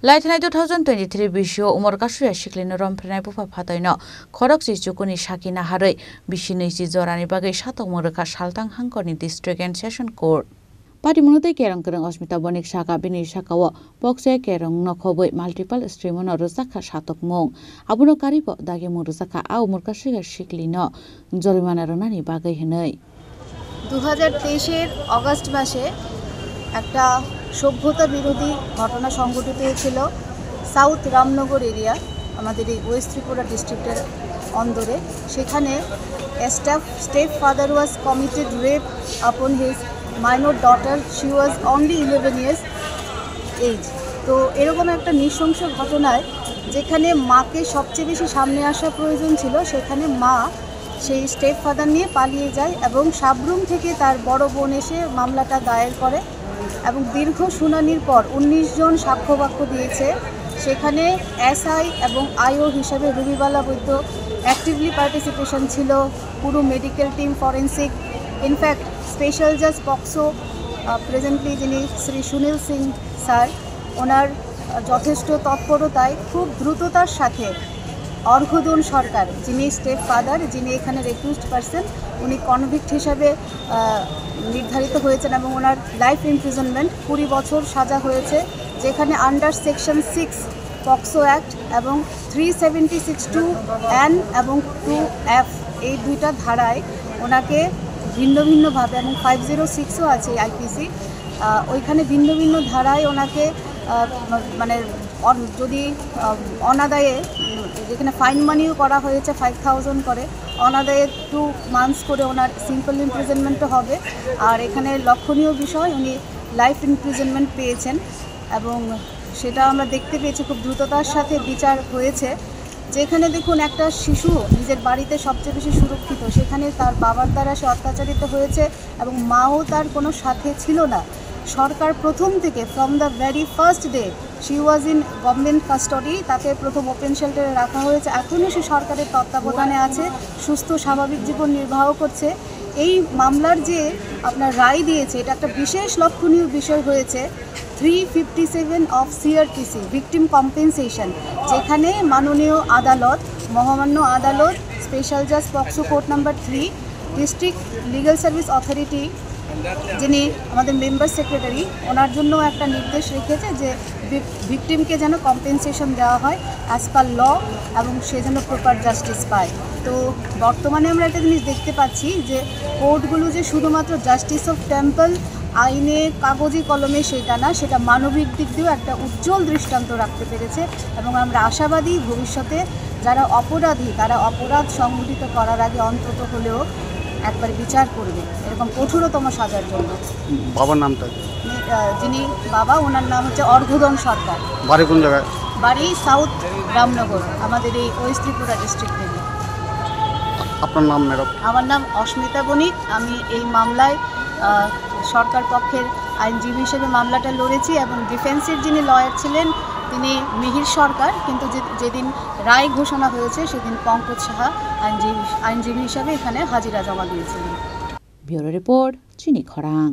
Laithanai 2023 bisio umor kasura siklino romprenai bufa phathaino khorok chukuni sakina haroi bisini si jorani bagai satok moraka saltang hangkorni district and session court Patimunote kerang kerang Osmita Bonik Saka Bini Sakawa Bokse kerang nokoboi multiple streamon rusaka satok mong abuno karibo dage murusaka au murkashiga shiklino জরিমানা রনানি বাগাই হেনই 2023 এর August মাসে একটা সভ্যতা বিরোধী ঘটনা সংঘটিত হয়েছিল south Ramnagar area আমাদের এই ওয়েস্ট ত্রিপুরা ডিস্ট্রিক্টের অন্দরে সেখানে step father was committed rape upon his minor daughter she was only 11 years age তো এরকম একটা নৃশংস ঘটনায় যেখানে মাকে সবচেয়ে বেশি সামনে আসা প্রয়োজন ছিল সেখানে মা সেই স্টেপ ফাদার নিয়ে পালিয়ে যায় এবং সাবরুম থেকে তার বড় বোন এসে মামলাটা দায়ের করে এবং দীর্ঘ শুনানির পর 19 জন সাক্ষ্যবাক্য দিয়েছে সেখানে এসআই এবং আইও হিসাবে রুবিবালা বৈদ্য অ্যাক্টিভলি পার্টিসিপেশন ছিল পুরো medical team forensic in fact special জাজ পক্সো প্রেজেন্টলি যিনি শ্রী সুনীল সিং স্যার ওনার যথেষ্ট তৎপরতায় খুব দ্রুততার সাথে অর্ঘদন সরকার যিনি স্টেপ ফাদার যিনি এখানে রেকিউজড পারসন উনি কনভিক্ট হিসাবে নির্ধারিত হয়েছেন এবং ওনার লাইফ ইমপ্রিজনমেন্ট 20 বছর সাজা হয়েছে যেখানে আন্ডার সেকশন 6 পক্সো অ্যাক্ট এবং 376(2)(n) এবং 2(f) এই দুইটা ধারায় ওনাকে ভিন্ন ভিন্নভাবে এবং 506ও আছে আইপিসি ওইখানে ভিন্ন ভিন্ন ধারায় ওনাকে মানে যদি অনাদায়ে যেখানে ফাইন মানিও করা হয়েছে 5000 করে অনাদায়ে 2 মান্থস করে ওনার সিম্পল ইমপ্রিজনমেন্টও হবে আর এখানে লক্ষণীয় বিষয় উনি লাইফ ইমপ্রিজনমেন্ট পেয়েছেন এবং সেটা আমরা দেখতে পেয়েছি খুব দ্রুততার সাথে বিচার হয়েছে যেখানে দেখুন একটা শিশু নিজের বাড়িতে সবচেয়ে বেশি সুরক্ষিত সেখানে তার বাবার দ্বারা সে অত্যাচারিত হয়েছে এবং মাও তার কোনো সাথে ছিল না সরকার প্রথম থেকে from the very first day she was in government custody তাকে প্রথম ওপেন শেল্টারে রাখা হয়েছে এখনও সে সরকারের তত্ত্বাবধানে আছে সুস্থ স্বাভাবিক জীবন নির্বাহ করছে এই মামলার যে আপনার রায় দিয়েছে এটা একটা বিশেষ লক্ষণীয় বিষয় হয়েছে 357 অফ সিআরপিসি ভিকটিম কম্পেনসেশন যেখানে মাননীয় আদালত মহামান্য আদালত স্পেশাল জাজ POCSO court number 3 district legal service authority যিনি আমাদের মেম্বার সেক্রেটারি ওনার জন্য একটা নির্দেশ রেখেছে যে ভিকটিমকে যেন কম্পেনসেশন দেওয়া হয় অ্যাজ পার ল এবং সে যেন প্রপার জাস্টিস পায় তো বর্তমানে আমরা একটা জিনিস দেখতে পাচ্ছি যে কোর্টগুলো যে শুধুমাত্র জাস্টিস অফ টেম্পল আইনে কাগজি কলমে সেটা না সেটা মানবিক দিক দিয়েও একটা উজ্জ্বল দৃষ্টান্ত রাখতে পেরেছে এবং আমরা আশাবাদী ভবিষ্যতে যারা অপরাধী তারা অপরাধ সংঘটিত করার আগে অন্তত হলেও একবার বিচার করবে এরকম কঠোরতম সাজার জন্য বাবার নামটা যিনি বাবা ওনার নাম হচ্ছে অর্ঘদন সরকার বাড়ি কোন জায়গায় বাড়ি সাউথ রামনগর আমাদের এই ওয়েস্ট ত্রিপুরা ডিস্ট্রিক্ট থেকে আপনার নাম ম্যাডাম আমার নাম অস্মিতা বণিক আমি এই মামলায় সরকার পক্ষের আইনজীবী হিসেবে মামলাটা লড়েছি এবং ডিফেন্সের যিনি লয়ার ছিলেন তিনি মিহির সরকার কিন্তু যেদিন রায় ঘোষণা হয়েছে সেদিন পঙ্কজ সাহা আইনজীবী হিসাবে এখানে হাজিরা জমা দিয়েছিলেন ব্যুরো রিপোর্ট চিনি খরাং